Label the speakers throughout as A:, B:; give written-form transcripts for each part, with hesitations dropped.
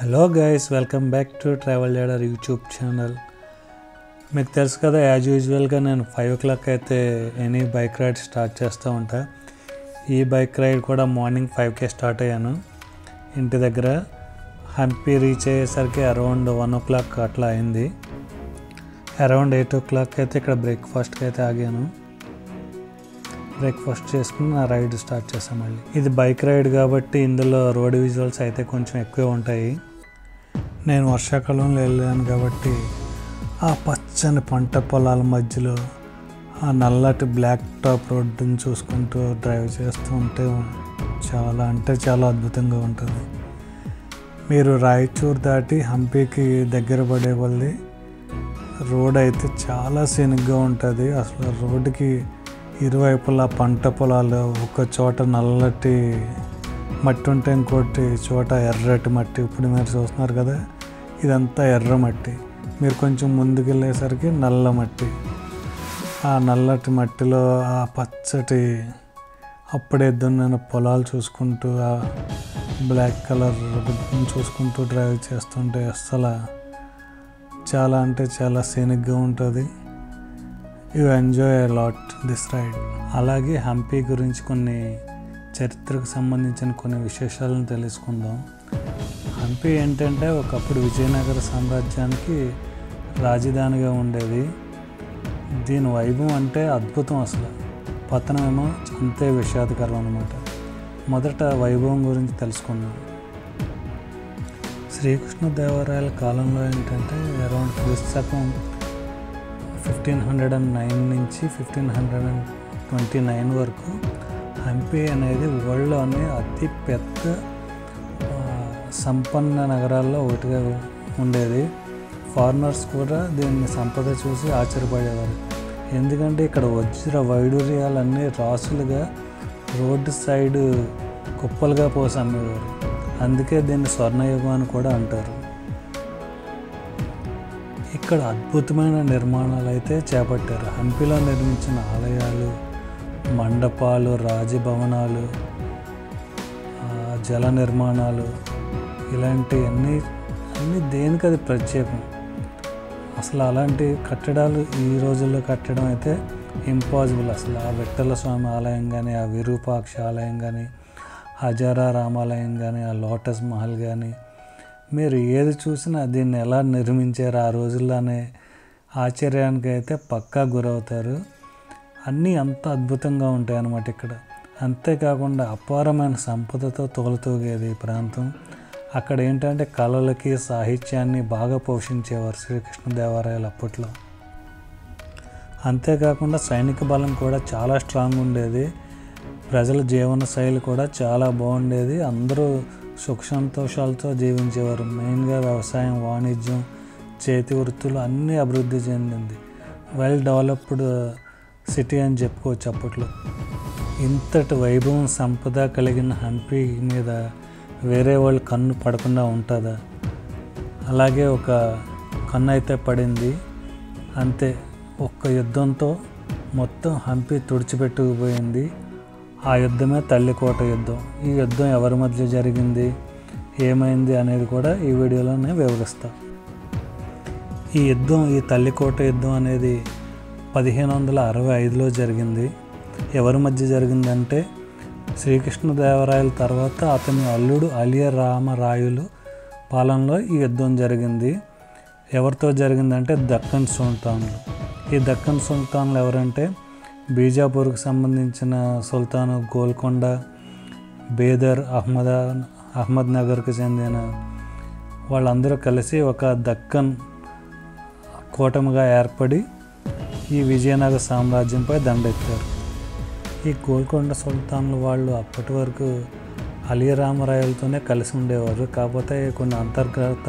A: Hello guys, welcome back to travel leader YouTube channel. మీకు తెలుసు కదా, యాజ్ యూజువల్గా నేను 5 o'clock అయితే ఎనీ బైక్ రైడ్ స్టార్ట్ చేస్తూ ఉంటా. ఈ బైక్ రైడ్ కూడా మార్నింగ్ 5కే స్టార్ట్ అయ్యాను. ఇంటి దగ్గర హంపి రీచ్ అయ్యేసరికి అరౌండ్ 1 o'clock అట్లా అయింది. అరౌండ్ 8 o'clock అయితే ఇక్కడ బ్రేక్ఫాస్ట్కి అయితే ఆగాను. బ్రేక్ఫాస్ట్ చేసుకుని నా రైడ్ స్టార్ట్ చేసాను. మళ్ళీ ఇది బైక్ రైడ్ కాబట్టి ఇందులో రోడ్ విజువల్స్ అయితే కొంచెం ఎక్కువే ఉంటాయి. నేను వర్షాకాలంలో వెళ్ళాను కాబట్టి ఆ పచ్చని పంట పొలాల మధ్యలో ఆ నల్లటి బ్లాక్ టాప్ రోడ్డుని చూసుకుంటూ డ్రైవ్ చేస్తూ ఉంటే చాలా అద్భుతంగా ఉంటుంది. మీరు రాయచూర్ దాటి హంపీకి దగ్గర పడే వాళ్ళది రోడ్ అయితే చాలా సీనిక్గా ఉంటుంది. అసలు రోడ్డుకి ఇరువైపులా పంట పొలాలు, ఒక చోట నల్లటి మట్టి ఉంటే ఇంకోటి చోట ఎర్రటి మట్టి. ఇప్పుడు మీరు చూస్తున్నారు కదా, ఇదంతా ఎర్ర మట్టి. మీరు కొంచెం ముందుకు వెళ్ళేసరికి నల్ల మట్టి. ఆ నల్లటి మట్టిలో ఆ పచ్చటి అప్పుడే దున్నిన పొలాలు చూసుకుంటూ, ఆ బ్లాక్ కలర్ చూసుకుంటూ డ్రైవ్ చేస్తుంటే అస్సలు చాలా సీనిక్గా ఉంటుంది. You enjoy a lot this ride. అలాగే హంపి గురించి కొన్ని చరిత్రకు సంబంధించిన కొన్ని విశేషాలను తెలుసుకుందాం. హంపి ఏంటంటే ఒకప్పుడు విజయనగర సామ్రాజ్యానికి రాజధానిగా ఉండేది. దీని వైభవం అంటే అద్భుతం. అసలు పతనమేమో అంతే విషాదకరం అన్నమాట. మొదట వైభవం గురించి తెలుసుకుందాం. శ్రీకృష్ణదేవరాయల కాలంలో ఏంటంటే అరౌండ్ క్రీస్తు 1509 నుంచి 1529 వరకు హంపి అనేది వరల్డ్లోనే అతి పెద్ద సంపన్న నగరాల్లో ఒకటిగా ఉండేది. ఫారినర్స్ కూడా దీన్ని సంపద చూసి ఆశ్చర్యపడేవారు. ఎందుకంటే ఇక్కడ వజ్ర వైడూర్యాలన్నీ రాసులుగా రోడ్డు సైడ్ కుప్పలుగా పోసి అమ్మేవారు. అందుకే దీన్ని స్వర్ణయుగం అని కూడా అంటారు. ఇక్కడ అద్భుతమైన నిర్మాణాలు అయితే చేపట్టారు. హంపిలో నిర్మించిన ఆలయాలు, మండపాలు, రాజభవనాలు, జల నిర్మాణాలు, ఇలాంటివన్నీ దేనికి అది ప్రత్యేకం. అసలు అలాంటి కట్టడాలు ఈ రోజుల్లో కట్టడం అయితే ఇంపాసిబుల్. అసలు ఆ విఠల స్వామి ఆలయం కానీ, ఆ విరూపాక్ష ఆలయం కానీ, హజారా రామాలయం కానీ, ఆ లోటస్ మహల్ కానీ, మీరు ఏది చూసినా దీన్ని ఎలా నిర్మించారు ఆ రోజుల్లోనే ఆశ్చర్యానికి అయితే పక్కా గురవుతారు. అన్నీ అంత అద్భుతంగా ఉంటాయి అన్నమాట ఇక్కడ. అంతేకాకుండా అపారమైన సంపదతో తోలుతూగేది ఈ ప్రాంతం. అక్కడ ఏంటంటే కళలకి, సాహిత్యాన్ని బాగా పోషించేవారు శ్రీకృష్ణదేవరాయలు అప్పట్లో. అంతేకాకుండా సైనిక బలం కూడా చాలా స్ట్రాంగ్ ఉండేది. ప్రజల జీవన శైలి కూడా చాలా బాగుండేది. అందరూ సుఖ సంతోషాలతో జీవించేవారు. మెయిన్గా వ్యవసాయం, వాణిజ్యం, చేతి వృత్తులు అన్నీ అభివృద్ధి చెందింది. వెల్ డెవలప్డ్ సిటీ అని చెప్పుకోవచ్చు అప్పట్లో. ఇంతటి వైభవం, సంపద కలిగిన హంపి మీద వేరే వాళ్ళు కన్ను పడకుండా ఉంటుందా? అలాగే ఒక కన్ను అయితే పడింది. అంతే, ఒక్క యుద్ధంతో మొత్తం హంపి తుడిచిపెట్టుకుపోయింది. ఆ యుద్ధమే తల్లికోట యుద్ధం. ఈ యుద్ధం ఎవరి మధ్య జరిగింది, ఏమైంది అనేది కూడా ఈ వీడియోలో నేను వివరిస్తాను. ఈ తల్లికోట యుద్ధం అనేది 1565లో జరిగింది. ఎవరి మధ్య జరిగిందంటే శ్రీకృష్ణదేవరాయల తర్వాత అతని అల్లుడు అలియరామరాయలు పాలనలో ఈ యుద్ధం జరిగింది. ఎవరితో జరిగిందంటే దక్కన్ సుల్తాన్లు. ఈ దక్కన్ సుల్తాన్లు ఎవరంటే బీజాపూర్కు సంబంధించిన సుల్తాను, గోల్కొండ, బేదర్, అహ్మద్ నగర్కు చెందిన వాళ్ళందరూ కలిసి ఒక దక్కన్ కూటమిగా ఏర్పడి ఈ విజయనగర సామ్రాజ్యంపై దండెత్తారు. ఈ గోల్కొండ సుల్తాన్లు వాళ్ళు అప్పటి వరకు అలియరామరాయలతోనే కలిసి ఉండేవారు. కాకపోతే కొన్ని అంతర్గత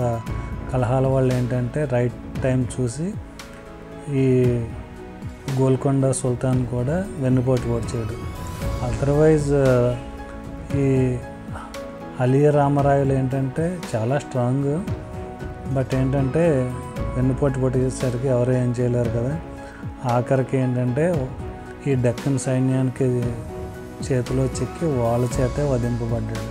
A: కలహాల వాళ్ళు ఏంటంటే రైట్ టైం చూసి ఈ గోల్కొండ సుల్తాన్ కూడా వెన్నుపోటు పొడిచాడు. అదర్వైజ్ ఈ అలియరామరాయలు ఏంటంటే చాలా స్ట్రాంగ్. బట్ ఏంటంటే వెన్నుపోటు పొడిచేసరికి ఎవరు ఏం చేయలేరు కదా. ఆఖరికి ఏంటంటే ఈ డక్కన్ సైన్యానికి చేతిలో చిక్కి వాళ్ళ చేతే వధింపబడ్డాడు.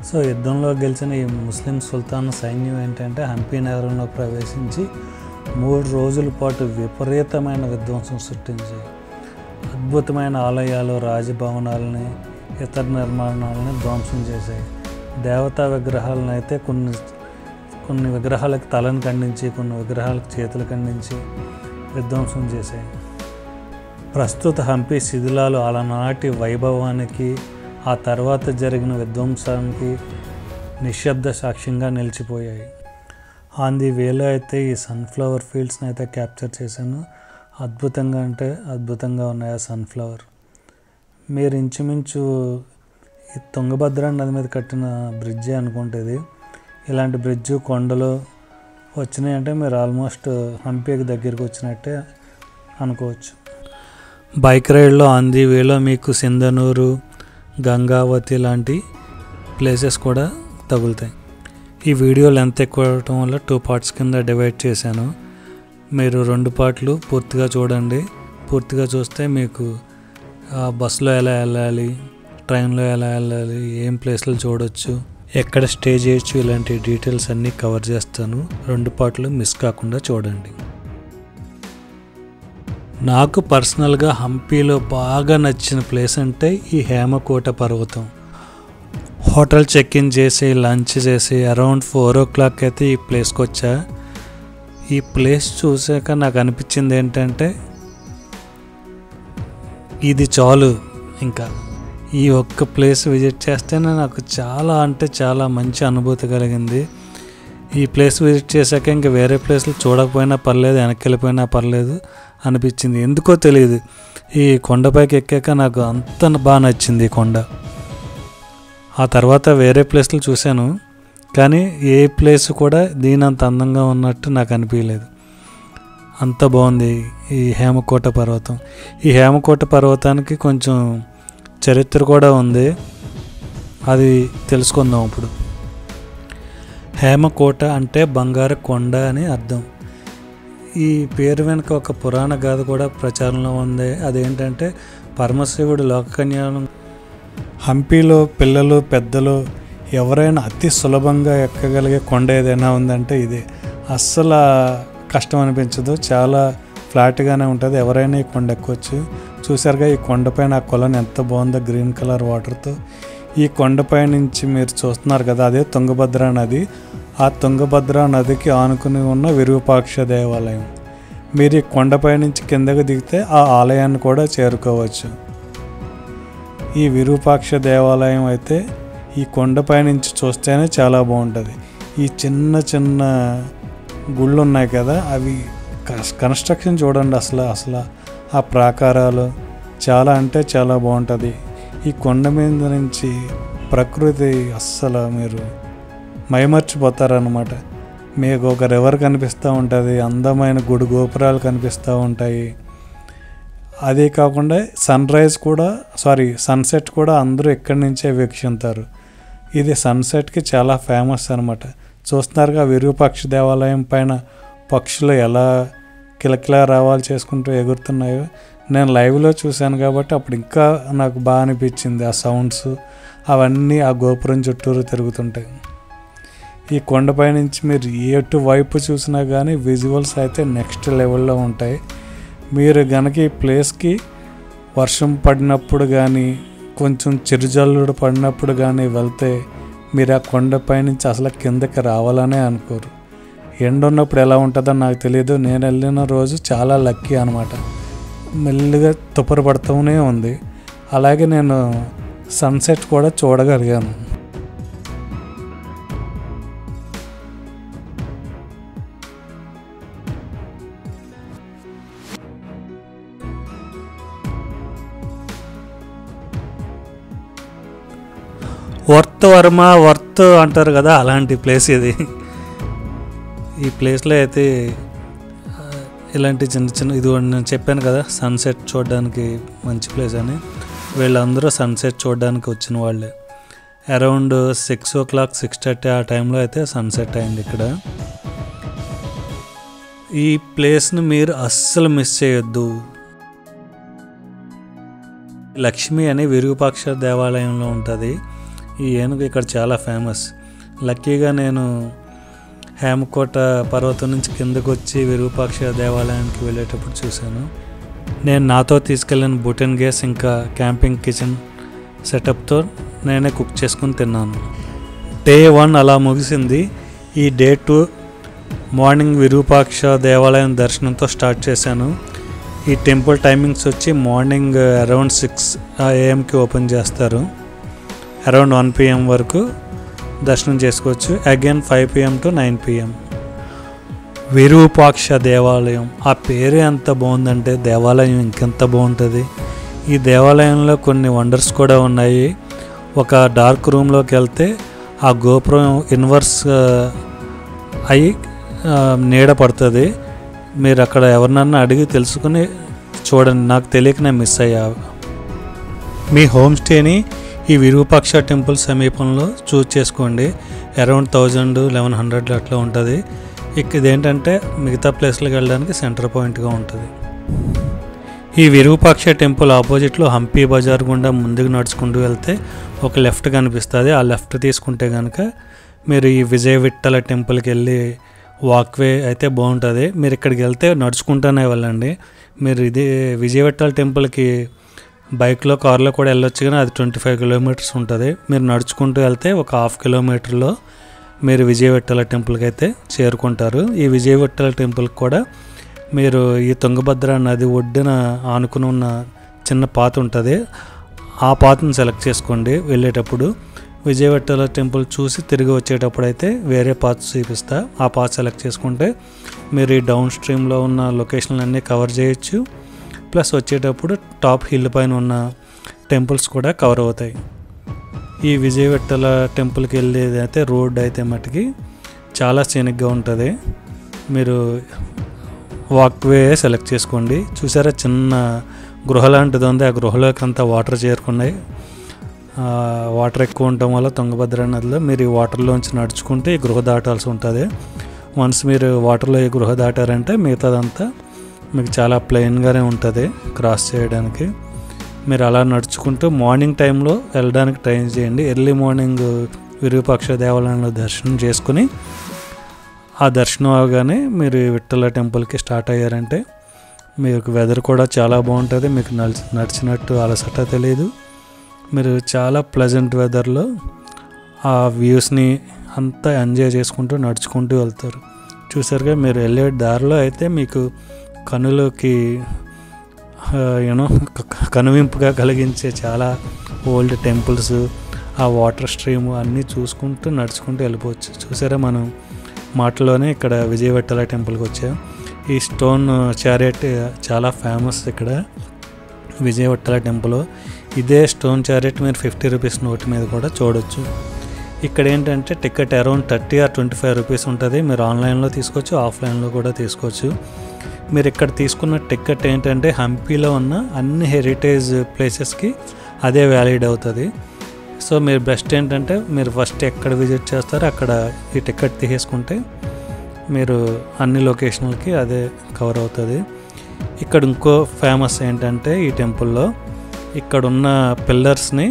A: సో యుద్ధంలో గెలిచిన ఈ ముస్లిం సుల్తాన్ సైన్యం ఏంటంటే హంపి నగరంలో ప్రవేశించి 3 రోజుల పాటు విపరీతమైన విధ్వంసం సృష్టించి అద్భుతమైన ఆలయాలు, రాజభవనాలని, ఇతర నిర్మాణాలని ధ్వంసం చేశాయి. దేవతా విగ్రహాలను అయితే కొన్ని విగ్రహాలకు తలను ఖండించి, కొన్ని విగ్రహాలకు చేతులు ఖండించి విధ్వంసం చేశాయి. ప్రస్తుత హంపి శిథిలాలు అలనాటి వైభవానికి, ఆ తర్వాత జరిగిన విధ్వంసానికి నిశ్శబ్ద సాక్ష్యంగా నిలిచిపోయాయి. ఆన్ ది వేలో అయితే ఈ సన్ఫ్లవర్ ఫీల్డ్స్ని అయితే క్యాప్చర్ చేశాను. అద్భుతంగా అంటే అద్భుతంగా ఉన్నాయి ఆ సన్ఫ్లవర్. మీరు ఇంచుమించు ఈ తుంగభద్ర నది మీద కట్టిన బ్రిడ్జి అనుకుంటుంది. ఇలాంటి బ్రిడ్జి కొండలు వచ్చినాయి అంటే మీరు ఆల్మోస్ట్ హంపీకి దగ్గరికి వచ్చినట్టే అనుకోవచ్చు. బైక్ రైడ్లో ఆన్ ది వేలో మీకు సింధనూరు, గంగావతి లాంటి ప్లేసెస్ కూడా తగులుతాయి. ఈ వీడియో లెంత్ ఎక్కువ అవడం వల్ల 2 పార్ట్స్ కింద డివైడ్ చేశాను. మీరు 2 పార్ట్లు పూర్తిగా చూడండి. పూర్తిగా చూస్తే మీకు బస్సులో ఎలా వెళ్ళాలి, ట్రైన్లో ఎలా వెళ్ళాలి, ఏం ప్లేస్లు చూడొచ్చు, ఎక్కడ స్టే చేయొచ్చు, ఇలాంటి డీటెయిల్స్ అన్నీ కవర్ చేస్తాను. 2 పార్ట్లు మిస్ కాకుండా చూడండి. నాకు పర్సనల్గా హంపీలో బాగా నచ్చిన ప్లేస్ అంటే ఈ హేమకోట పర్వతం. హోటల్ చెక్ఇన్ చేసి లంచ్ చేసి అరౌండ్ 4 o'clock అయితే ఈ ప్లేస్కి వచ్చా. ఈ ప్లేస్ చూసాక నాకు అనిపించింది ఏంటంటే ఇది చాలు, ఇంకా ఈ ఒక్క ప్లేస్ విజిట్ చేస్తేనే నాకు చాలా అంటే చాలా మంచి అనుభూతి కలిగింది. ఈ ప్లేస్ విజిట్ చేశాక ఇంకా వేరే ప్లేస్లు చూడకపోయినా పర్లేదు, వెనక్కి వెళ్ళిపోయినా పర్లేదు అనిపించింది. ఎందుకో తెలియదు, ఈ కొండపైకి ఎక్కాక నాకు అంత బాగా నచ్చింది ఈ కొండ. ఆ తర్వాత వేరే ప్లేస్లు చూశాను, కానీ ఏ ప్లేస్ కూడా దీనంత అందంగా ఉన్నట్టు నాకు అనిపించలేదు. అంత బాగుంది ఈ హేమకోట పర్వతం. ఈ హేమకోట పర్వతానికి కొంచెం చరిత్ర కూడా ఉంది, అది తెలుసుకుందాం ఇప్పుడు. హేమకోట అంటే బంగారు కొండ అని అర్థం. ఈ పేరు వెనుక ఒక పురాణ గాథ కూడా ప్రచారంలో ఉంది. అదేంటంటే పరమశివుడు లోక కళ్యాణం. హంపీలో పిల్లలు పెద్దలు ఎవరైనా అతి సులభంగా ఎక్కగలిగే కొండ ఏదైనా ఉందంటే ఇదే. అస్సలు కష్టం అనిపించదు, చాలా ఫ్లాట్గానే ఉంటుంది, ఎవరైనా ఈ కొండ ఎక్కొచ్చు. చూసారుగా ఈ కొండపైన ఆ కొలను ఎంత బాగుందో గ్రీన్ కలర్ వాటర్తో. ఈ కొండపై నుంచి మీరు చూస్తున్నారు కదా, అదే తుంగభద్ర నది. ఆ తుంగభద్ర నదికి ఆనుకుని ఉన్న విరూపాక్ష దేవాలయం. మీరు ఈ కొండపై నుంచి కిందకు దిగితే ఆ ఆలయాన్ని కూడా చేరుకోవచ్చు. ఈ విరూపాక్ష దేవాలయం అయితే ఈ కొండపై నుంచి చూస్తేనే చాలా బాగుంటుంది. ఈ చిన్న చిన్న గుళ్ళు ఉన్నాయి కదా, అవి కన్స్ట్రక్షన్ చూడండి, అసలు ఆ ప్రాకారాలు చాలా అంటే చాలా బాగుంటుంది. ఈ కొండ మీద నుంచి ప్రకృతి అస్సలు మీరు మైమర్చిపోతారన్నమాట. మీకు ఒక రివర్ కనిపిస్తూ ఉంటుంది, అందమైన గుడి గోపురాలు కనిపిస్తూ ఉంటాయి. అదే కాకుండా సన్సెట్ కూడా అందరూ ఇక్కడి నుంచే వీక్షిస్తారు. ఇది సన్సెట్కి చాలా ఫేమస్ అనమాట. చూస్తున్నారుగా విరూపాక్ష దేవాలయం పైన పక్షులు ఎలా కిలకిలా రావాలు చేసుకుంటూ ఎగురుతున్నాయో. నేను లైవ్లో చూశాను కాబట్టి అప్పుడు ఇంకా నాకు బాగా అనిపించింది. ఆ సౌండ్స్ అవన్నీ ఆ గోపురం చుట్టూరు తిరుగుతుంటాయి. ఈ కొండపై నుంచి మీరు ఎటు వైపు చూసినా కానీ విజువల్స్ అయితే నెక్స్ట్ లెవెల్లో ఉంటాయి. మీరు కనుక ఈ ప్లేస్కి వర్షం పడినప్పుడు కానీ కొంచెం చిరుజల్లుడు పడినప్పుడు కానీ వెళ్తే మీరు ఆ కొండపై నుంచి అసలు కిందకి రావాలనే అనుకోరు. ఎండ ఉన్నప్పుడు ఎలా ఉంటుందో నాకు తెలియదు. నేను వెళ్ళిన రోజు చాలా లక్కీ అనమాట. మెల్లిగా తుప్పరు పడుతూనే ఉంది. అలాగే నేను సన్సెట్ కూడా చూడగలిగాను. వర్త్ అంటారు కదా, అలాంటి ప్లేస్ ఇది. ఈ ప్లేస్లో అయితే ఇలాంటి చిన్న ఇది నేను చెప్పాను కదా, సన్సెట్ చూడడానికి మంచి ప్లేస్ అని. వీళ్ళందరూ సన్సెట్ చూడడానికి వచ్చిన వాళ్ళే. అరౌండ్ 6 o'clock 6:30 ఆ టైంలో అయితే సన్సెట్ అయింది ఇక్కడ. ఈ ప్లేస్ని మీరు అస్సలు మిస్ చేయొద్దు. లక్ష్మి అనే విరూపాక్ష దేవాలయంలో ఉంటుంది. ఈ ఏనుగు ఇక్కడ చాలా ఫేమస్. లక్కీగా నేను హేమకోట పర్వతం నుంచి కిందకు వచ్చి విరూపాక్ష దేవాలయానికి వెళ్ళేటప్పుడు చూశాను. నేను నాతో తీసుకెళ్ళిన బుటన్ గ్యాస్ ఇంకా క్యాంపింగ్ కిచెన్ సెటప్తో నేనే కుక్ చేసుకుని తిన్నాను. డే 1 అలా ముగిసింది. ఈ డే 2 మార్నింగ్ విరూపాక్ష దేవాలయం దర్శనంతో స్టార్ట్ చేశాను. ఈ టెంపుల్ టైమింగ్స్ వచ్చి మార్నింగ్ అరౌండ్ 6 AM ఓపెన్ చేస్తారు. అరౌండ్ 1 PM వరకు దర్శనం చేసుకోవచ్చు. Again 5 PM to 9 PM. Virupaksha దేవాలయం, ఆ పేరు ఎంత బాగుందంటే దేవాలయం ఇంకెంత బాగుంటుంది. ఈ దేవాలయంలో కొన్ని వండర్స్ కూడా ఉన్నాయి. ఒక డార్క్ రూమ్లోకి వెళ్తే ఆ గోపురం ఇన్వర్స్ అయి నీడ పడుతుంది. మీరు అక్కడ ఎవరినన్నా అడిగి తెలుసుకుని చూడండి. నాకు తెలియక నేను మిస్ అయ్యా. మీ హోమ్ స్టేని ఈ విరూపాక్ష టెంపుల్ సమీపంలో చూస్ చేసుకోండి. అరౌండ్ 1000-1100 అట్లా ఉంటుంది. ఇదేంటంటే మిగతా ప్లేస్లకు వెళ్ళడానికి సెంటర్ పాయింట్గా ఉంటుంది. ఈ విరూపాక్ష టెంపుల్ ఆపోజిట్లో హంపీ బజార్ గుండా ముందుకు నడుచుకుంటూ వెళ్తే ఒక లెఫ్ట్ కనిపిస్తుంది. ఆ లెఫ్ట్ తీసుకుంటే కనుక మీరు ఈ విజయ విఠల టెంపుల్కి వెళ్ళి వాక్వే అయితే బాగుంటుంది. మీరు ఇక్కడికి వెళ్తే నడుచుకుంటూనే వెళ్ళండి. మీరు ఇది విజయ విఠల టెంపుల్కి బైక్లో కార్లో కూడా వెళ్ళొచ్చు, కానీ అది 25 kilometers ఉంటుంది. మీరు నడుచుకుంటూ వెళ్తే ఒక 1/2 kilometerలో మీరు విజయ విఠల టెంపుల్కి అయితే చేరుకుంటారు. ఈ విజయ విఠల టెంపుల్కి కూడా మీరు ఈ తుంగభద్ర నది ఒడ్డున ఆనుకుని ఉన్న చిన్న పాత ఉంటుంది. ఆ పాతను సెలెక్ట్ చేసుకోండి. వెళ్ళేటప్పుడు విజయ విఠల టెంపుల్ చూసి తిరిగి వచ్చేటప్పుడు అయితే వేరే పాత్ చూపిస్తా. ఆ పాత్ సెలెక్ట్ చేసుకుంటే మీరు ఈ డౌన్ స్ట్రీమ్లో ఉన్న లొకేషన్లు అన్నీ కవర్ చేయొచ్చు. ప్లస్ వచ్చేటప్పుడు టాప్ హిల్ పైన ఉన్న టెంపుల్స్ కూడా కవర్ అవుతాయి. ఈ విజయ విఠల టెంపుల్కి వెళ్ళేది అయితే రోడ్ అయితే మటుకి చాలా సీనిక్గా ఉంటుంది. మీరు వాక్వే సెలెక్ట్ చేసుకోండి. చూసారా, చిన్న గృహ లాంటిది ఉంది. ఆ గృహలోకి అంతా వాటర్ చేరుకున్నాయి. వాటర్ ఎక్కువ ఉండటం వల్ల తుంగభద్ర నదిలో మీరు ఈ వాటర్లోంచి నడుచుకుంటే ఈ గృహ దాటాల్సి ఉంటుంది. వన్స్ మీరు వాటర్లో ఈ గృహ దాటారంటే మిగతాదంతా మీకు చాలా ప్లెయిన్గానే ఉంటుంది క్రాస్ చేయడానికి. మీరు అలా నడుచుకుంటూ మార్నింగ్ టైంలో వెళ్ళడానికి ట్రై చేయండి. ఎర్లీ మార్నింగ్ విరూపాక్ష దేవాలయంలో దర్శనం చేసుకుని ఆ దర్శనం అవగానే మీరు విఠల టెంపుల్కి స్టార్ట్ అయ్యారంటే మీకు వెదర్ కూడా చాలా బాగుంటుంది. మీకు నడిచినట్టు అలసట తెలియదు. మీరు చాలా ప్లెజెంట్ వెదర్లో ఆ వ్యూస్ని అంతా ఎంజాయ్ చేసుకుంటూ నడుచుకుంటూ వెళ్తారు. చూసారుగా, మీరు వెళ్ళే దారిలో అయితే మీకు కనులకి కనువింపుగా కలిగించే చాలా ఓల్డ్ టెంపుల్స్, ఆ వాటర్ స్ట్రీమ్ అన్నీ చూసుకుంటూ నడుచుకుంటూ వెళ్ళిపోవచ్చు. చూసారా, మనం మాటలోనే ఇక్కడ విజయ విఠల టెంపుల్కి వచ్చాం. ఈ స్టోన్ చారియట్ చాలా ఫేమస్ ఇక్కడ విజయ విఠల టెంపుల్. ఇదే స్టోన్ చారియట్ మీరు 50 rupees నోట్ మీద కూడా చూడొచ్చు. ఇక్కడ ఏంటంటే టికెట్ అరౌండ్ 30 or 25 rupees ఉంటుంది. మీరు ఆన్లైన్లో తీసుకోవచ్చు, ఆఫ్లైన్లో కూడా తీసుకోవచ్చు. మీరు ఇక్కడ తీసుకున్న టికెట్ ఏంటంటే హంపీలో ఉన్న అన్ని హెరిటేజ్ ప్లేసెస్కి అదే వ్యాలిడ్ అవుతుంది. సో మీరు బెస్ట్ ఏంటంటే మీరు ఫస్ట్ ఎక్కడ విజిట్ చేస్తారో అక్కడ ఈ టికెట్ తీసేసుకుంటే మీరు అన్ని లొకేషన్లకి అదే కవర్ అవుతుంది. ఇక్కడ ఇంకో ఫేమస్ ఏంటంటే ఈ టెంపుల్లో ఇక్కడున్న పిల్లర్స్ని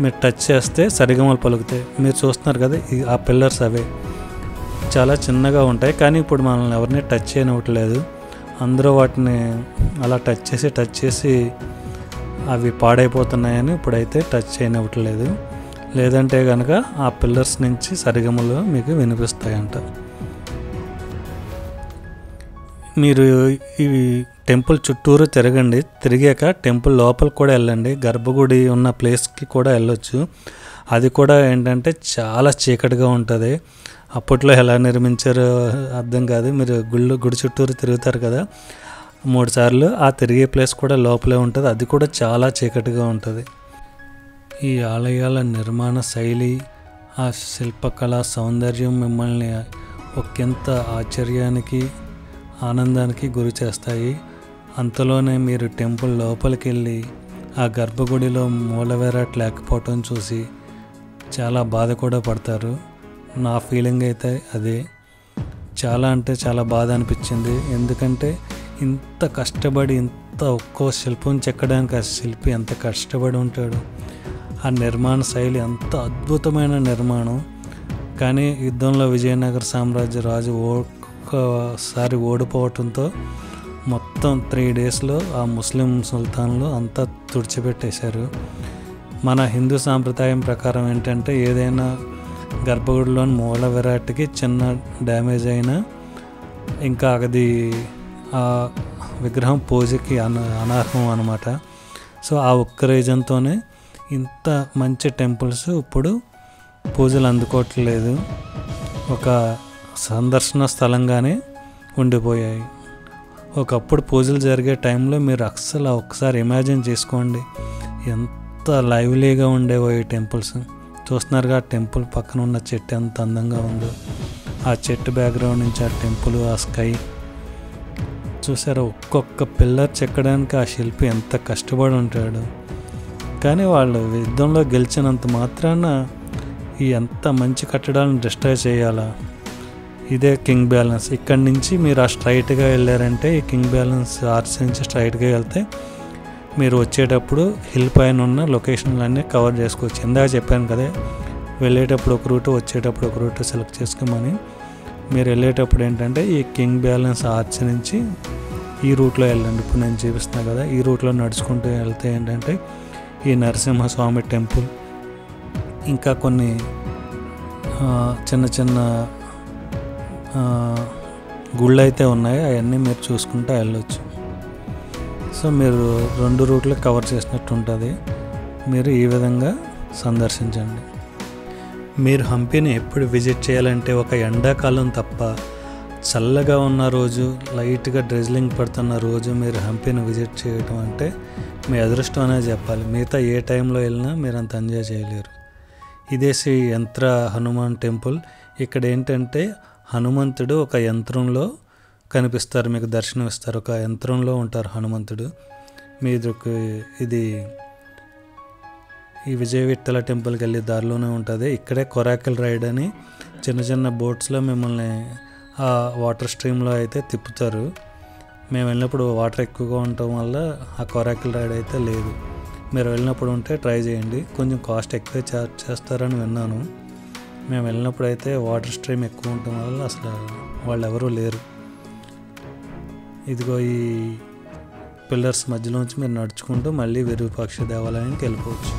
A: మీరు టచ్ చేస్తే సరిగమలు పలుకుతాయి. మీరు చూస్తున్నారు కదా, ఆ పిల్లర్స్ అవే చాలా చిన్నగా ఉంటాయి. కానీ ఇప్పుడు మనల్ని ఎవరిని టచ్ చేయనివ్వట్లేదు. అందరూ వాటిని అలా టచ్ చేసి అవి పాడైపోతున్నాయని ఇప్పుడైతే టచ్ చేయనివ్వట్లేదు. లేదంటే కనుక ఆ పిల్లర్స్ నుంచి సరిగమలు మీకు వినిపిస్తాయంట. మీరు ఈ టెంపుల్ చుట్టూరు తిరగండి. తిరిగాక టెంపుల్ లోపలికి కూడా వెళ్ళండి. గర్భగుడి ఉన్న ప్లేస్కి కూడా వెళ్ళొచ్చు. అది కూడా ఏంటంటే చాలా చీకటిగా ఉంటుంది. అప్పట్లో ఎలా నిర్మించారో అర్థం కాదు. మీరు గుడి చుట్టూరు తిరుగుతారు కదా 3 సార్లు, ఆ తిరిగే ప్లేస్ కూడా లోపలే ఉంటుంది. అది కూడా చాలా చీకటిగా ఉంటుంది. ఈ ఆలయాల నిర్మాణ శైలి, ఆ శిల్పకళా సౌందర్యం మిమ్మల్ని ఒకంత ఆశ్చర్యానికి ఆనందానికి గురి చేస్తాయి. అంతలోనే మీరు టెంపుల్ లోపలికి వెళ్ళి ఆ గర్భగుడిలో మూలవిరాట్ లేకపోవటం చూసి చాలా బాధ కూడా పడతారు. నా ఫీలింగ్ అయితే అదే. చాలా అంటే చాలా బాధ అనిపించింది. ఎందుకంటే ఇంత కష్టపడి ఒక్కో శిల్పం చెక్కడానికి ఆ శిల్పి ఎంత కష్టపడి ఉంటాడు. ఆ నిర్మాణ శైలి అంత అద్భుతమైన నిర్మాణం. కానీ యుద్ధంలో విజయనగర సామ్రాజ్య రాజు ఒక్కసారి ఓడిపోవటంతో మొత్తం 3 డేస్లో ఆ ముస్లిం సుల్తాన్లు అంతా తుడిచిపెట్టేశారు. మన హిందూ సాంప్రదాయం ప్రకారం ఏంటంటే ఏదైనా గర్భగుడిలోని మూల విరాట్కి చిన్న డ్యామేజ్ అయినా ఇంకా అది ఆ విగ్రహం పూజకి అనర్హం అన్నమాట. సో ఆ ఒక్క రీజన్తోనే ఇంత మంచి టెంపుల్స్ ఇప్పుడు పూజలు అందుకోవట్లేదు, ఒక సందర్శన స్థలంగానే ఉండిపోయాయి. ఒకప్పుడు పూజలు జరిగే టైంలో మీరు అస్సలు ఒకసారి ఇమాజిన్ చేసుకోండి ఎంత లైవ్లీగా ఉండేవో ఈ టెంపుల్స్. చూస్తున్నారుగా టెంపుల్ పక్కన ఉన్న చెట్టు ఎంత అందంగా ఉందో, ఆ చెట్టు బ్యాక్గ్రౌండ్ నుంచి ఆ టెంపుల్, ఆ స్కై చూసారా. ఒక్కొక్క పిల్లర్ చెక్కడానికి ఆ శిల్పి ఎంత కష్టపడి ఉంటాడు. కానీ వాళ్ళు యుద్ధంలో గెలిచినంత మాత్రాన ఈ ఎంత మంచి కట్టడాలను డిస్ట్రాయ్ చేయాలా? ఇదే కింగ్ బ్యాలెన్స్. ఇక్కడి నుంచి మీరు ఆ స్ట్రైట్గా వెళ్ళారంటే ఈ కింగ్ బ్యాలెన్స్ ఆర్చ్ నుంచి స్ట్రైట్గా వెళ్తే మీరు వచ్చేటప్పుడు హిల్ పైన ఉన్న లొకేషన్లన్నీ కవర్ చేసుకోవచ్చు. ఇందాక చెప్పాను కదా, వెళ్ళేటప్పుడు ఒక రూట్, వచ్చేటప్పుడు ఒక రూట్ సెలెక్ట్ చేసుకోమని. మీరు వెళ్ళేటప్పుడు ఏంటంటే ఈ కింగ్ బ్యాలెన్స్ ఆర్చ్ నుంచి ఈ రూట్లో వెళ్ళండి. ఇప్పుడు నేను చూపిస్తున్నా కదా, ఈ రూట్లో నడుచుకుంటూ వెళ్తే ఏంటంటే ఈ నరసింహస్వామి టెంపుల్, ఇంకా కొన్ని చిన్న చిన్న గుళ్ళు అయితే ఉన్నాయి, అవన్నీ మీరు చూసుకుంటూ వెళ్ళొచ్చు. సో మీరు 2 రూట్లు కవర్ చేసినట్టు ఉంటుంది. మీరు ఈ విధంగా సందర్శించండి. మీరు హంపీని ఎప్పుడు విజిట్ చేయాలంటే ఒక ఎండాకాలం తప్ప చల్లగా ఉన్న రోజు, లైట్గా డ్రెజ్లింగ్ పడుతున్న రోజు మీరు హంపీని విజిట్ చేయడం అంటే మీ అదృష్టం అనే చెప్పాలి. మిగతా ఏ టైంలో వెళ్ళినా మీరు అంత ఎంజాయ్ చేయలేరు. ఇదే శ్రీ యంత్ర హనుమాన్ టెంపుల్. ఇక్కడ ఏంటంటే హనుమంతుడు ఒక యంత్రంలో కనిపిస్తారు, మీకు దర్శనం ఇస్తారు. ఒక యంత్రంలో ఉంటారు హనుమంతుడు. మీకు ఇది ఈ విజయ విఠల టెంపుల్కి వెళ్ళే దారిలోనే ఉంటుంది. ఇక్కడే కొరాకిల్ రైడ్ అని చిన్న చిన్న బోట్స్లో మిమ్మల్ని ఆ వాటర్ స్ట్రీమ్లో అయితే తిప్పుతారు. మేము వెళ్ళినప్పుడు వాటర్ ఎక్కువగా ఉండటం వల్ల ఆ కొరాకిల్ రైడ్ అయితే లేదు. మీరు వెళ్ళినప్పుడు ఉంటే ట్రై చేయండి. కొంచెం కాస్ట్ ఎక్కువ చార్జ్ చేస్తారని విన్నాను. మేము వెళ్ళినప్పుడు అయితే వాటర్ స్ట్రీమ్ ఎక్కువ ఉండటం వల్ల అసలు వాళ్ళు ఎవరూ లేరు. ఇదిగో ఈ పిల్లర్స్ మధ్యలోంచి మీరు నడుచుకుంటూ మళ్ళీ విరూపాక్ష దేవాలయానికి వెళ్ళిపోవచ్చు.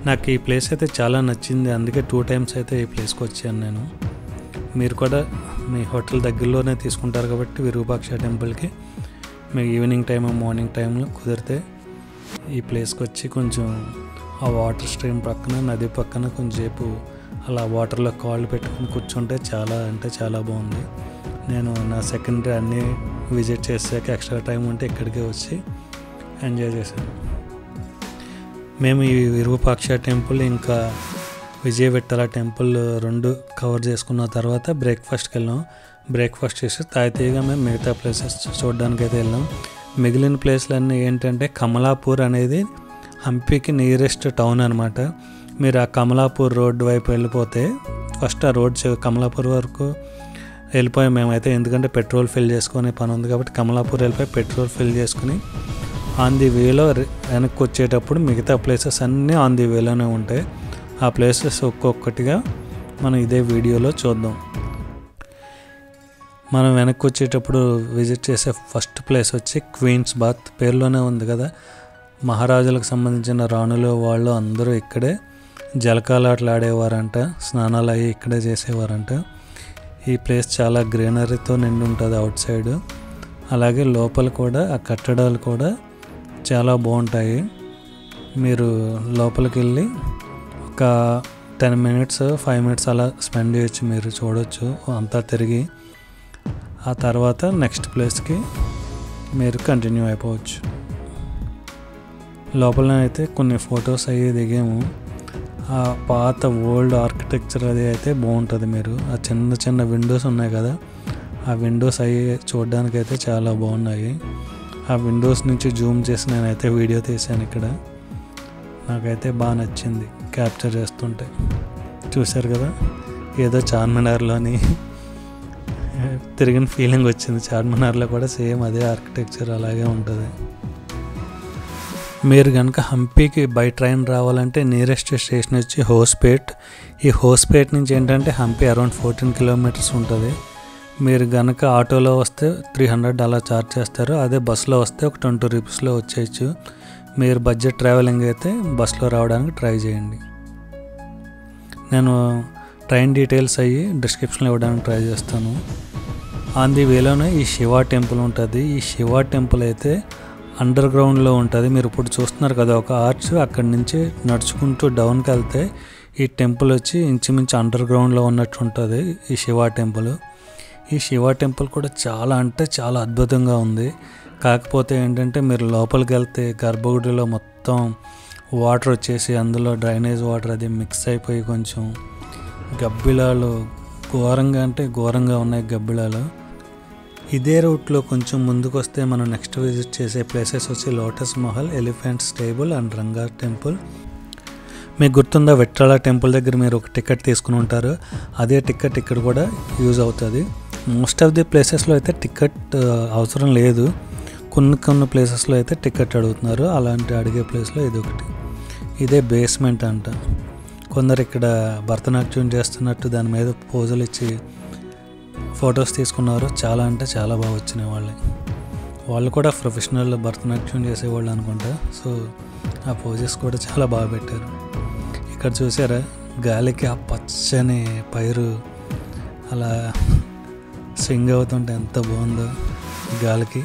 A: నాకు ఈ ప్లేస్ అయితే చాలా నచ్చింది, అందుకే 2 times అయితే ఈ ప్లేస్కి వచ్చాను నేను. మీరు కూడా మీ హోటల్ దగ్గరలోనే తీసుకుంటారు కాబట్టి విరూపాక్ష టెంపుల్కి మీకు ఈవినింగ్ టైం, మార్నింగ్ టైంలో కుదిరితే ఈ ప్లేస్కి వచ్చి కొంచెం ఆ వాటర్ స్ట్రీమ్ పక్కన, నది పక్కన కొంచెంసేపు అలా వాటర్లో కాళ్ళు పెట్టుకుని కూర్చుంటే చాలా అంటే చాలా బాగుంది. నేను నా సెకండరీ అన్నీ విజిట్ చేసాక ఎక్స్ట్రా టైం ఉంటే ఇక్కడికే వచ్చి ఎంజాయ్ చేశాను. మేము ఈ విరూపాక్ష టెంపుల్ ఇంకా విజయ విఠల టెంపుల్ 2 కవర్ చేసుకున్న తర్వాత బ్రేక్ఫాస్ట్కి వెళ్ళాం. బ్రేక్ఫాస్ట్ చేసి తాయితీగా మేము మిగతా ప్లేసెస్ చూడడానికి అయితే వెళ్ళాం. మిగిలిన ప్లేస్లన్నీ ఏంటంటే కమలాపూర్ అనేది హంపీకి నియరెస్ట్ టౌన్ అనమాట. మీరు ఆ కమలాపూర్ రోడ్ వైపు వెళ్ళిపోతే ఫస్ట్ ఆ రోడ్ కమలాపూర్ వరకు వెళ్ళిపోయాం మేమైతే. ఎందుకంటే పెట్రోల్ ఫిల్ చేసుకునే పని ఉంది కాబట్టి కమలాపూర్ వెళ్ళిపోయి పెట్రోల్ ఫిల్ చేసుకుని ఆన్ ది వేలో వెనక్కి వచ్చేటప్పుడు మిగతా ప్లేసెస్ అన్నీ ఆన్ ది వేలోనే ఉంటాయి. ఆ ప్లేసెస్ ఒక్కొక్కటిగా మనం ఇదే వీడియోలో చూద్దాం. మనం వెనక్కి వచ్చేటప్పుడు విజిట్ చేసే ఫస్ట్ ప్లేస్ వచ్చి క్వీన్స్ బాత్. పేరులోనే ఉంది కదా, మహారాజులకు సంబంధించిన రాణులు వాళ్ళు అందరూ ఇక్కడే జలకాలాటలు ఆడేవారంట, స్నానాలు అయ్యి ఇక్కడే చేసేవారంట. ఈ ప్లేస్ చాలా గ్రీనరీతో నిండి ఉంటుంది అవుట్ సైడ్. అలాగే లోపల కూడా ఆ కట్టడాలు కూడా చాలా బాగుంటాయి. మీరు లోపలికి వెళ్ళి ఒక 10 minutes 5 minutes అలా స్పెండ్ చేయొచ్చు, మీరు చూడొచ్చు అంతా తిరిగి. ఆ తర్వాత నెక్స్ట్ ప్లేస్కి మీరు కంటిన్యూ అయిపోవచ్చు. లోపల అయితే కొన్ని ఫొటోస్ అవి దిగాము. ఆ పాత ఓల్డ్ ఆర్కిటెక్చర్ అది అయితే బాగుంటుంది. మీరు ఆ చిన్న చిన్న విండోస్ ఉన్నాయి కదా, ఆ విండోస్ అవి చూడడానికి అయితే చాలా బాగున్నాయి. ఆ విండోస్ నుంచి జూమ్ చేసి నేనైతే వీడియో తీశాను. ఇక్కడ నాకైతే బాగా నచ్చింది క్యాప్చర్ చేస్తుంటే. చూశారు కదా, ఏదో చార్మినార్లోని తిరిగిన ఫీలింగ్ వచ్చింది. చార్మినార్లో కూడా సేమ్ అదే ఆర్కిటెక్చర్ అలాగే ఉంటుంది. మీరు కనుక హంపీకి బై ట్రైన్ రావాలంటే నియరెస్ట్ స్టేషన్ వచ్చి హోస్పేట్. ఈ హోస్పేట్ నుంచి ఏంటంటే హంపీ అరౌండ్ 14 కిలోమీటర్స్ ఉంటుంది. మీరు కనుక ఆటోలో వస్తే 300 అలా ఛార్జ్ చేస్తారు. అదే బస్సులో వస్తే ఒక 20 రూపీస్లో వచ్చేయచ్చు. మీరు బడ్జెట్ ట్రావెలింగ్ అయితే బస్సులో రావడానికి ట్రై చేయండి. నేను ట్రైన్ డీటెయిల్స్ అయ్యి డిస్క్రిప్షన్లో ఇవ్వడానికి ట్రై చేస్తాను. ఆన్ ది వేలోనే ఈ శివ టెంపుల్ ఉంటుంది. ఈ శివ టెంపుల్ అయితే అండర్ గ్రౌండ్లో ఉంటుంది. మీరు ఇప్పుడు చూస్తున్నారు కదా ఒక ఆర్చ్, అక్కడి నుంచి నడుచుకుంటూ డౌన్కి వెళ్తే ఈ టెంపుల్ వచ్చి ఇంచుమించు అండర్ గ్రౌండ్లో ఉన్నట్టు ఉంటుంది ఈ శివ టెంపుల్. ఈ శివ టెంపుల్ కూడా చాలా అంటే చాలా అద్భుతంగా ఉంది. కాకపోతే ఏంటంటే మీరు లోపలికి వెళ్తే గర్భగుడిలో మొత్తం వాటర్ వచ్చేసి అందులో డ్రైనేజ్ వాటర్ అది మిక్స్ అయిపోయి కొంచెం గబ్బిలాలు ఘోరంగా అంటే ఘోరంగా ఉన్నాయి గబ్బిలాలు. ఇదే రూట్లో కొంచెం ముందుకు వస్తే మనం నెక్స్ట్ విజిట్ చేసే ప్లేసెస్ వచ్చి lotus Mahal, elephant stable and Ranga temple. మీకు గుర్తుందా విఠ్ఠల టెంపుల్ దగ్గర మీరు ఒక టికెట్ తీసుకుని ఉంటారు. అదే టికెట్ ఇక్కడ కూడా యూజ్ అవుతుంది. మోస్ట్ ఆఫ్ ది ప్లేసెస్లో అయితే టికెట్ అవసరం లేదు. కొన్ని ప్లేసెస్లో అయితే టికెట్ అడుగుతున్నారు. అలాంటి అడిగే ప్లేస్లో ఇది ఒకటి. ఇదే బేస్మెంట్ అంట. కొందరు ఇక్కడ భరతనాట్యం చేస్తున్నట్టు దాని మీద పోజులు ఇచ్చి ఫొటోస్ తీసుకున్నారు. చాలా అంటే చాలా బాగా వచ్చినాయి వాళ్ళు కూడా ప్రొఫెషనల్ భరతనాట్యం చేసేవాళ్ళు అనుకుంటా. సో ఆ పోజెస్ కూడా చాలా బాగా పెట్టారు. ఇక్కడ చూసారా గాలికి ఆ పచ్చని పైరు అలా స్వింగ్ అవుతుంటే ఎంత బాగుందో గాలికి.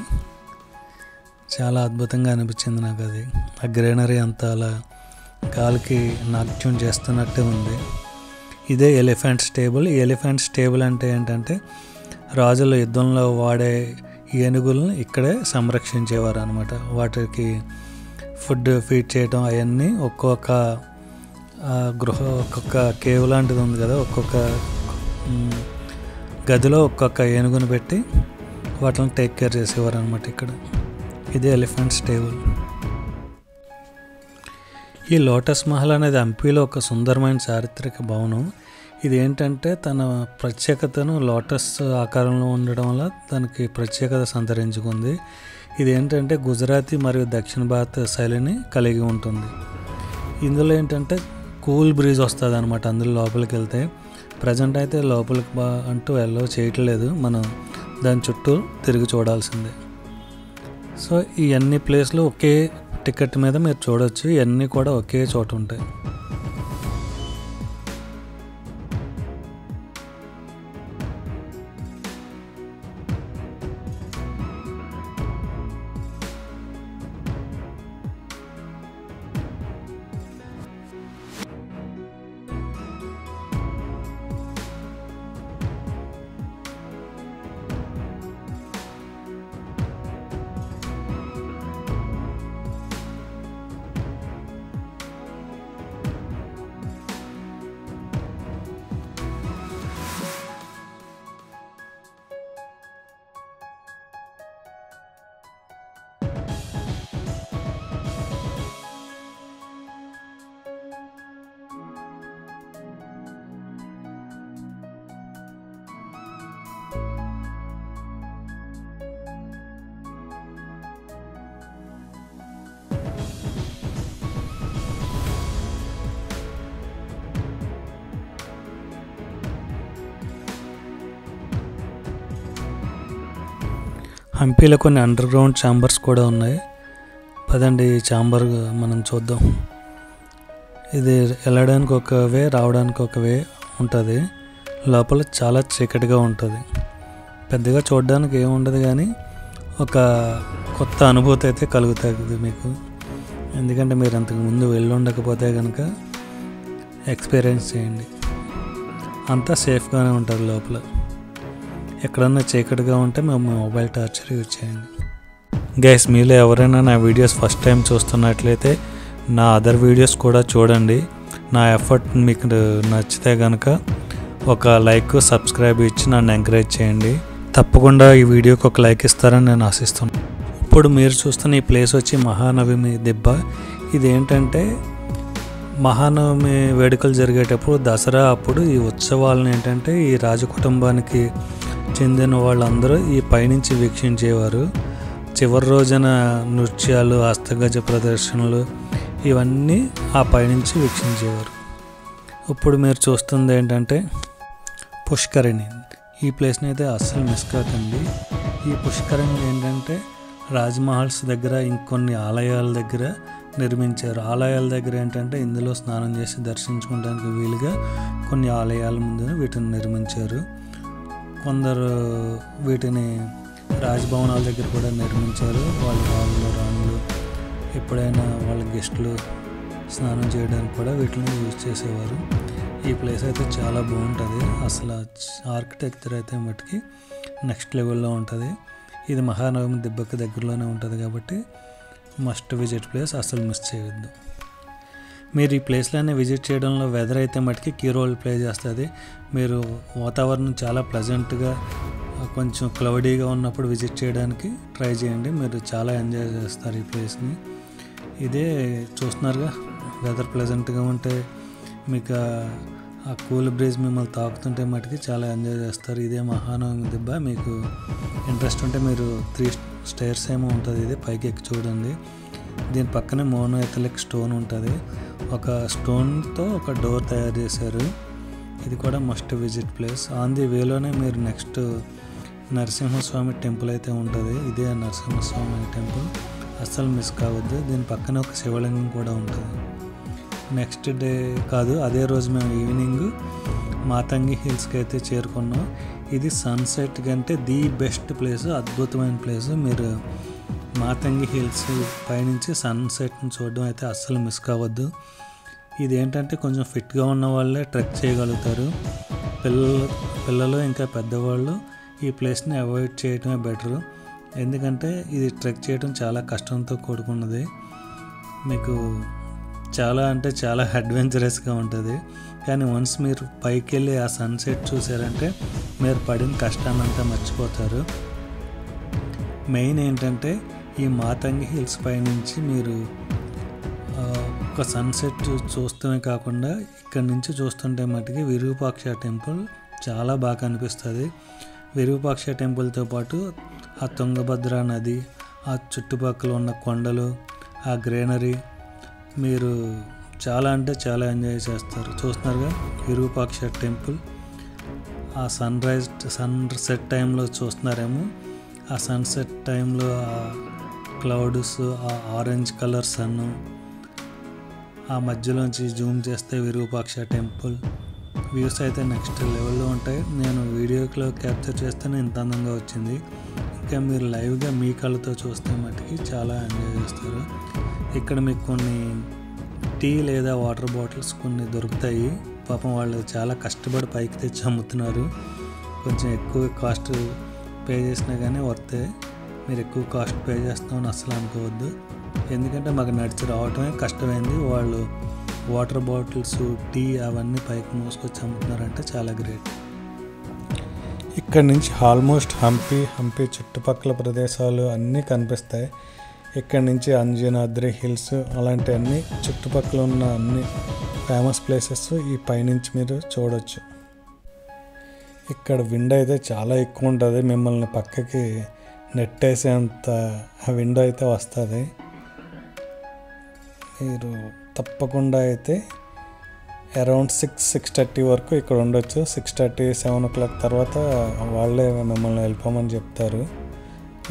A: చాలా అద్భుతంగా అనిపించింది నాకు అది. ఆ గ్రీనరీ అంతా అలా గాలికి నాట్యం చేస్తున్నట్టే ఉంది. ఇదే ఎలిఫెంట్ స్టేబుల్. ఈ ఎలిఫెంట్ స్టేబుల్ అంటే ఏంటంటే రాజుల యుద్ధంలో వాడే ఏనుగులను ఇక్కడే సంరక్షించేవారు అనమాట. వాటికి ఫుడ్ ఫీడ్ చేయడం అవన్నీ ఒక్కొక్క ఒక్కొక్క కేవ్ లాంటిది ఉంది కదా, ఒక్కొక్క గదిలో ఒక్కొక్క ఏనుగును పెట్టి వాటిని టేక్ కేర్ చేసేవారు అనమాట ఇక్కడ. ఇదే ఎలిఫెంట్ స్టేబుల్. ఈ లోటస్ మహల్ అనేది హంపీలో ఒక సుందరమైన చారిత్రక భవనం. ఇది ఏంటంటే తన ప్రత్యేకతను లోటస్ ఆకారంలో ఉండడం వల్ల దానికి ప్రత్యేకత సంతరించుకుంది. ఇది ఏంటంటే గుజరాతీ మరియు దక్షిణ భారత శైలిని కలిగి ఉంటుంది. ఇందులో ఏంటంటే కూల్ బ్రీజ్ వస్తుంది అనమాట అందులో లోపలికి వెళ్తే. ప్రజెంట్ అయితే లోపలికి అంటూ ఎల్లో చేయట్లేదు, మనం దాని చుట్టూ తిరిగి చూడాల్సిందే. సో ఈ అన్ని ప్లేస్లు ఒకే టికెట్ మీద మీరు చూడొచ్చు. ఇవన్నీ కూడా ఒకే చోట ఉంటాయి. హంపీలో కొన్ని అండర్ గ్రౌండ్ ఛాంబర్స్ కూడా ఉన్నాయి. పదండి ఈ ఛాంబర్ మనం చూద్దాం. ఇది వెళ్ళడానికి ఒక వే, రావడానికి ఒక వే ఉంటుంది. లోపల చాలా చీకటిగా ఉంటుంది. పెద్దగా చూడడానికి ఏముండదు కానీ ఒక కొత్త అనుభూతి అయితే కలుగుతుంది మీకు. ఎందుకంటే మీరు అంతకు ముందు వెళ్ళి ఉండకపోతే కనుక ఎక్స్పీరియన్స్ చేయండి. అంతా సేఫ్గానే ఉంటుంది లోపల. ఎక్కడన్నా చీకటిగా ఉంటే మేము మొబైల్ టార్చర్ యూజ్ చేయండి. గైస్ మీలో ఎవరైనా నా వీడియోస్ ఫస్ట్ టైం చూస్తున్నట్లయితే నా అదర్ వీడియోస్ కూడా చూడండి. నా ఎఫర్ట్ మీకు నచ్చితే కనుక ఒక లైక్, సబ్స్క్రైబ్ ఇచ్చి నన్ను ఎంకరేజ్ చేయండి. తప్పకుండా ఈ వీడియోకి ఒక లైక్ ఇస్తారని నేను ఆశిస్తున్నాను. ఇప్పుడు మీరు చూస్తున్న ఈ ప్లేస్ వచ్చి మహానవమి దిబ్బ. ఇది ఏంటంటే మహానవమి వేడుకలు జరిగేటప్పుడు దసరా అప్పుడు ఈ ఉత్సవాలను ఏంటంటే ఈ రాజకుటుంబానికి చెందిన వాళ్ళందరూ ఈ పైనుంచి వీక్షించేవారు. చివరి రోజున నృత్యాలు, హస్తగజ ప్రదర్శనలు ఇవన్నీ ఆ పైనుంచి వీక్షించేవారు. ఇప్పుడు మీరు చూస్తుంది ఏంటంటే పుష్కరిణి. ఈ ప్లేస్ని అయితే అస్సలు మిస్ కాకండి. ఈ పుష్కరిణి ఏంటంటే రాజ్మహల్స్ దగ్గర ఇంకొన్ని ఆలయాల దగ్గర నిర్మించారు. ఆలయాల దగ్గర ఏంటంటే ఇందులో స్నానం చేసి దర్శించుకోవడానికి వీలుగా కొన్ని ఆలయాల ముందు వీటిని నిర్మించారు. కొందరు వీటిని రాజభవనాల దగ్గర కూడా నిర్మించారు. వాళ్ళ రాజులు, రాణులు ఎప్పుడైనా వాళ్ళ గెస్టులు స్నానం చేయడానికి కూడా వీటిని యూజ్ చేసేవారు. ఈ ప్లేస్ అయితే చాలా బాగుంటుంది. అసలు ఆర్కిటెక్చర్ అయితే మటుకి నెక్స్ట్ లెవెల్లో ఉంటుంది. ఇది మహానవమి దిబ్బకి దగ్గరలోనే ఉంటుంది కాబట్టి మస్ట్ విజిట్ ప్లేస్, అసలు మిస్ చేయవద్దు. మీరు ఈ ప్లేస్లోనే విజిట్ చేయడంలో వెదర్ అయితే మటుకి కీ రోల్ ప్లే చేస్తుంది. మీరు వాతావరణం చాలా ప్లెజెంట్గా, కొంచెం క్లౌడీగా ఉన్నప్పుడు విజిట్ చేయడానికి ట్రై చేయండి. మీరు చాలా ఎంజాయ్ చేస్తారు ఈ ప్లేస్ని. ఇదే చూస్తున్నారుగా, వెదర్ ప్లెజెంట్గా ఉంటే మీకు ఆ కూల్ బ్రీజ్ మిమ్మల్ని తాకుతుంటే మటుకి చాలా ఎంజాయ్ చేస్తారు. ఇదే మహానవమి దిబ్బ. మీకు ఇంట్రెస్ట్ ఉంటే మీరు 3 స్టైర్స్ ఏమో ఉంటుంది, ఇది పైకి ఎక్కి చూడండి. దీని పక్కనే మోనోఎథలిక్ స్టోన్ ఉంటుంది. ఒక స్టోన్తో ఒక డోర్ తయారు చేశారు. ఇది కూడా must visit place. On the వేలోనే మీరు నెక్స్ట్ నరసింహస్వామి టెంపుల్ అయితే ఉంటుంది. ఇదే నరసింహస్వామి టెంపుల్, అస్సలు మిస్ కావద్దు. దీని పక్కనే ఒక శివలింగం కూడా ఉంటుంది. నెక్స్ట్ డే కాదు, అదే రోజు మేము ఈవినింగ్ మాతంగి హిల్స్కి అయితే చేరుకున్నాం. ఇది సన్సెట్ కంటే ది బెస్ట్ ప్లేస్, అద్భుతమైన ప్లేస్. మీరు మాతంగి హిల్స్ పైనుంచి సన్సెట్ని చూడడం అయితే అస్సలు మిస్ కావద్దు. ఇది ఏంటంటే కొంచెం ఫిట్గా ఉన్న వాళ్ళే ట్రెక్ చేయగలుగుతారు. పిల్లలు ఇంకా పెద్దవాళ్ళు ఈ ప్లేస్ని అవాయిడ్ చేయడమే బెటరు. ఎందుకంటే ఇది ట్రెక్ చేయడం చాలా కష్టంతో కూడుకున్నది. మీకు చాలా అంటే చాలా అడ్వెంచరస్గా ఉంటుంది. కానీ వన్స్ మీరు పైకి వెళ్ళి ఆ సన్సెట్ చూసారంటే మీరు పడిన కష్టాన్నంతా మర్చిపోతారు. మెయిన్ ఏంటంటే ఈ మాతంగి హిల్స్ పైనుంచి మీరు ఒక సన్సెట్ చూస్తూనే కాకుండా ఇక్కడి నుంచి చూస్తుంటే మటుకి విరూపాక్ష టెంపుల్ చాలా బాగా కనిపిస్తుంది. విరూపాక్ష టెంపుల్తో పాటు ఆ తుంగభద్ర నది, ఆ చుట్టుపక్కల ఉన్న కొండలు, ఆ గ్రీనరీ మీరు చాలా అంటే చాలా ఎంజాయ్ చేస్తారు. చూస్తున్నారుగా విరూపాక్ష టెంపుల్. ఆ సన్సెట్ టైంలో చూస్తున్నారేమో, ఆ సన్సెట్ టైంలో ఆ క్లౌడ్స్, ఆ ఆరెంజ్ కలర్ సన్ను, ఆ మధ్యలోంచి జూమ్ చేస్తే విరూపాక్ష టెంపుల్ వ్యూస్ అయితే నెక్స్ట్ లెవెల్లో ఉంటాయి. నేను వీడియోలో క్యాప్చర్ చేస్తేనే ఇంత అందంగా వచ్చింది. ఇంకా మీరు లైవ్గా మీ కళ్ళతో చూస్తే మటుకి చాలా ఎంజాయ్ చేస్తారు. ఇక్కడ మీకు కొన్ని టీ లేదా వాటర్ బాటిల్స్ కొన్ని దొరుకుతాయి. పాపం వాళ్ళు చాలా కష్టపడి పైకి తెచ్చి అమ్ముతున్నారు. కొంచెం ఎక్కువ కాస్ట్ పే చేసినా కానీ వర్తే. మీరు ఎక్కువ కాస్ట్ పే చేస్తామని అస్సలు అనుకోవద్దు. ఎందుకంటే మాకు నడిచి రావటమే కష్టమైంది. వాళ్ళు వాటర్ బాటిల్స్, టీ అవన్నీ పైకి మోసుకొచ్చి అమ్ముతున్నారంటే చాలా గ్రేట్. ఇక్కడ నుంచి ఆల్మోస్ట్ హంపి చుట్టుపక్కల ప్రదేశాలు అన్నీ కనిపిస్తాయి. ఇక్కడ నుంచి అంజనాద్రి హిల్స్ అలాంటివన్నీ చుట్టుపక్కల ఉన్న అన్ని ఫేమస్ ప్లేసెస్ ఈ పైనుంచి మీరు చూడవచ్చు. ఇక్కడ విండో అయితే చాలా ఎక్కువ ఉంటుంది. మిమ్మల్ని పక్కకి నెట్టేసేంత విండో అయితే వస్తుంది. మీరు తప్పకుండా అయితే అరౌండ్ 6-6:30 వరకు ఇక్కడ ఉండొచ్చు. 6:30, 7 o'clock తర్వాత వాళ్ళే మిమ్మల్ని వెళ్ళిపోమని చెప్తారు.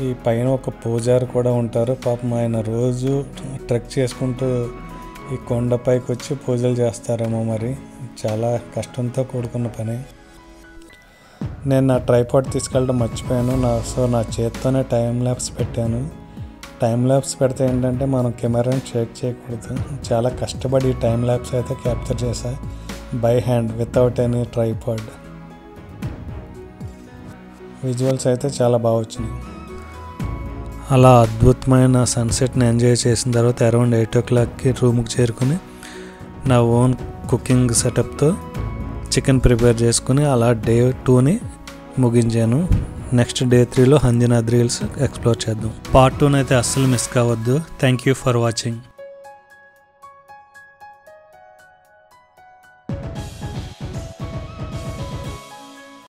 A: ఈ పైన ఒక పూజారి కూడా ఉంటారు. పాపం ఆయన రోజు ట్రెక్ చేసుకుంటూ ఈ కొండపైకి వచ్చి పూజలు చేస్తారేమో, మరి చాలా కష్టంతో కూడుకున్న పని. నేను నా ట్రైపాడ్ తీసుకెళ్ళడం మర్చిపోయాను. నా చేత్తోనే టైం ల్యాప్స్ పెట్టాను. టైం ల్యాప్స్ పెడితే ఏంటంటే మనం కెమెరాని షేక్ చేయకూడదు. చాలా కష్టపడి ఈ టైం ల్యాప్స్ అయితే క్యాప్చర్ చేశా by hand without any tripod. Visuals అయితే చాలా బాగా వచ్చినాయి. అలా అద్భుతమైన సన్సెట్ని ఎంజాయ్ చేసిన తర్వాత అరౌండ్ 8 o'clockకి రూమ్కి చేరుకుని నా ఓన్ కుకింగ్ సెటప్తో చికెన్ ప్రిపేర్ చేసుకుని అలా డే 2ని ముగించాను. నెక్స్ట్ డే 3లో అంజనాద్రి హిల్స్ ఎక్స్ప్లోర్ చేద్దాం. పార్ట్ 2 అయితే అస్సలు మిస్ కావద్దు. Thank you for watching.